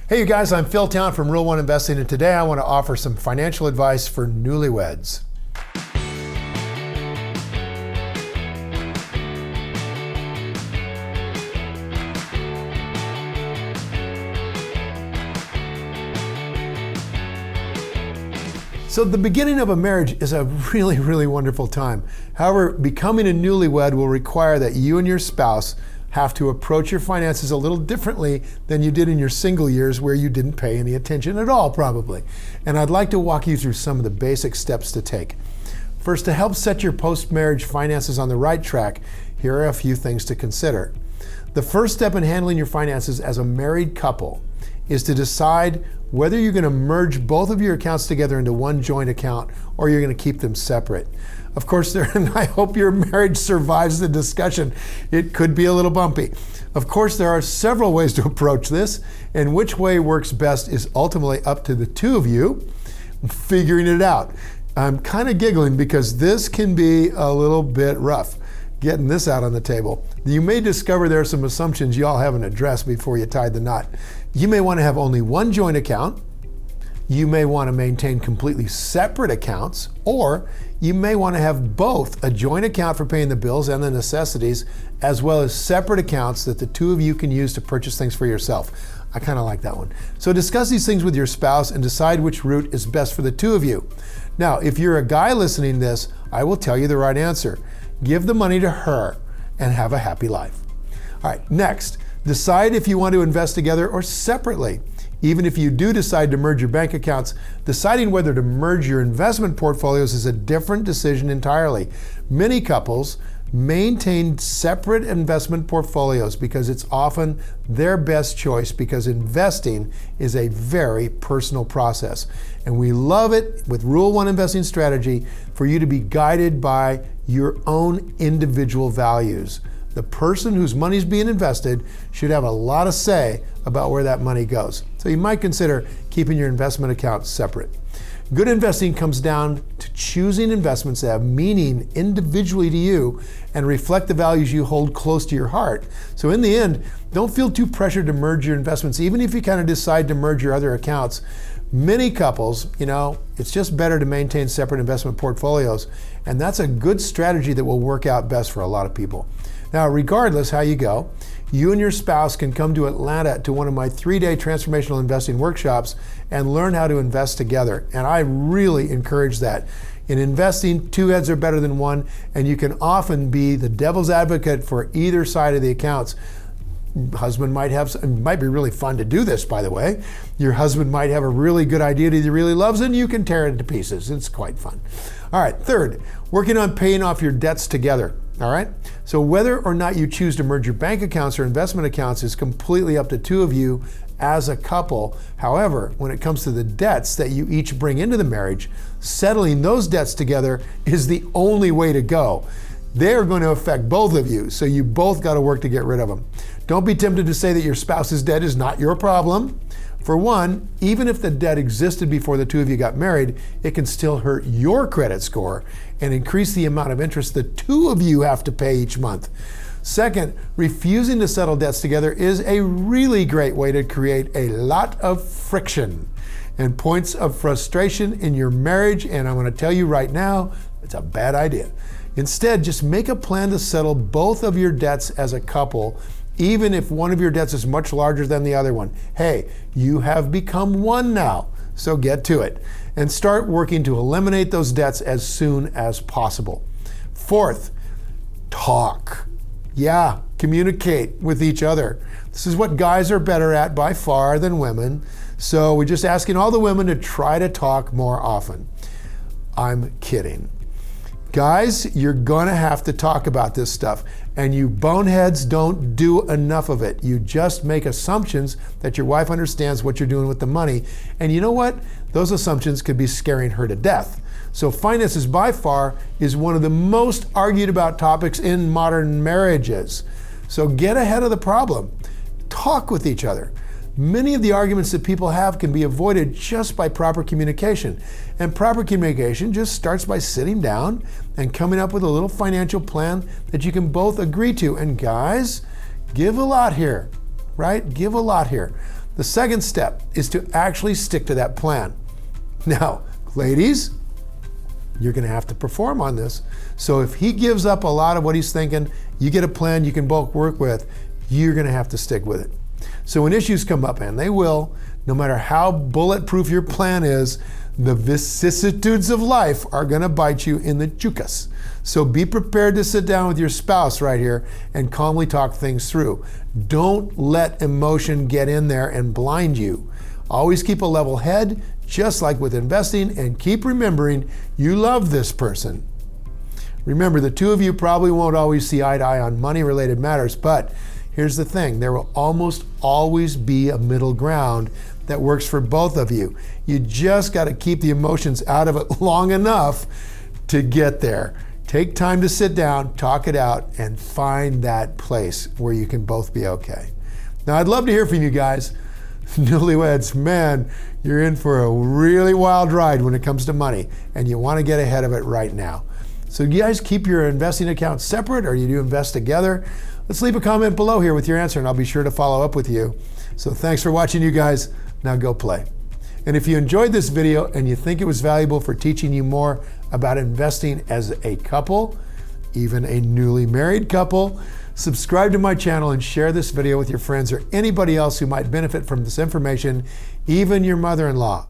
Hey you guys, I'm Phil Town from Real One Investing, and today I want to offer some financial advice for newlyweds. So the beginning of a marriage is a really wonderful time. However, becoming a newlywed will require that you and your spouse have to approach your finances a little differently than you did in your single years where you didn't pay any attention at all, probably. And I'd like to walk you through some of the basic steps to take. First, to help set your post-marriage finances on the right track, here are a few things to consider. The first step in handling your finances as a married couple is to decide whether you're going to merge both of your accounts together into one joint account or you're going to keep them separate. Of course, and I hope your marriage survives the discussion. It could be a little bumpy. Of course, there are several ways to approach this, and which way works best is ultimately up to the two of you figuring it out. I'm kind of giggling because this can be a little bit rough, getting this out on the table. You may discover there are some assumptions y'all haven't addressed before you tied the knot. You may want to have only one joint account. You may want to maintain completely separate accounts, or you may want to have both a joint account for paying the bills and the necessities, as well as separate accounts that the two of you can use to purchase things for yourself. I kind of like that one. So discuss these things with your spouse and decide which route is best for the two of you. Now, if you're a guy listening to this, I will tell you the right answer. Give the money to her and have a happy life. All right, next, decide if you want to invest together or separately. Even if you do decide to merge your bank accounts, deciding whether to merge your investment portfolios is a different decision entirely. Many couples maintain separate investment portfolios because it's often their best choice, because investing is a very personal process. And we love it with Rule 1 Investing Strategy for you to be guided by your own individual values. The person whose money is being invested should have a lot of say about where that money goes. So you might consider keeping your investment accounts separate. Good investing comes down to choosing investments that have meaning individually to you and reflect the values you hold close to your heart. So in the end, don't feel too pressured to merge your investments, even if you kind of decide to merge your other accounts. Many couples, it's just better to maintain separate investment portfolios, and that's a good strategy that will work out best for a lot of people. Now, regardless how you go, you and your spouse can come to Atlanta to one of my 3-day transformational investing workshops and learn how to invest together. And I really encourage that. In investing, two heads are better than one, and you can often be the devil's advocate for either side of the accounts. Husband might have, it might be really fun to do this, by the way. Your husband might have a really good idea that he really loves, and you can tear it to pieces. It's quite fun. All right, third, working on paying off your debts together. All right, so whether or not you choose to merge your bank accounts or investment accounts is completely up to two of you as a couple. However, when it comes to the debts that you each bring into the marriage, settling those debts together is the only way to go. They are going to affect both of you, so you both got to work to get rid of them. Don't be tempted to say that your spouse's debt is not your problem. For one, even if the debt existed before the two of you got married, it can still hurt your credit score and increase the amount of interest the two of you have to pay each month. Second, refusing to settle debts together is a really great way to create a lot of friction and points of frustration in your marriage, and I'm going to tell you right now, it's a bad idea. Instead, just make a plan to settle both of your debts as a couple, even if one of your debts is much larger than the other one. Hey, you have become one now, so get to it. And start working to eliminate those debts as soon as possible. Fourth, talk. Yeah, communicate with each other. This is what guys are better at by far than women. So we're just asking all the women to try to talk more often. I'm kidding. Guys, you're gonna have to talk about this stuff, and you boneheads don't do enough of it. You just make assumptions that your wife understands what you're doing with the money, and you know what? Those assumptions could be scaring her to death. So finances by far is one of the most argued about topics in modern marriages. So get ahead of the problem. Talk with each other. Many of the arguments that people have can be avoided just by proper communication. And proper communication just starts by sitting down and coming up with a little financial plan that you can both agree to. And guys, give a lot here, right? Give a lot here. The second step is to actually stick to that plan. Now, ladies, you're going to have to perform on this. So if he gives up a lot of what he's thinking, you get a plan you can both work with, you're going to have to stick with it. So when issues come up, and they will, no matter how bulletproof your plan is, the vicissitudes of life are going to bite you in the chukas. So be prepared to sit down with your spouse right here and calmly talk things through. Don't let emotion get in there and blind you. Always keep a level head, just like with investing, and keep remembering you love this person. Remember, the two of you probably won't always see eye to eye on money-related matters, but here's the thing, there will almost always be a middle ground that works for both of you. You just got to keep the emotions out of it long enough to get there. Take time to sit down, talk it out, and find that place where you can both be okay. Now, I'd love to hear from you guys. Newlyweds, man, you're in for a really wild ride when it comes to money, and you want to get ahead of it right now. So you guys keep your investing accounts separate, or you do invest together? Let's leave a comment below here with your answer, and I'll be sure to follow up with you. So thanks for watching, you guys. Now go play. And if you enjoyed this video and you think it was valuable for teaching you more about investing as a couple, even a newly married couple, subscribe to my channel and share this video with your friends or anybody else who might benefit from this information, even your mother-in-law.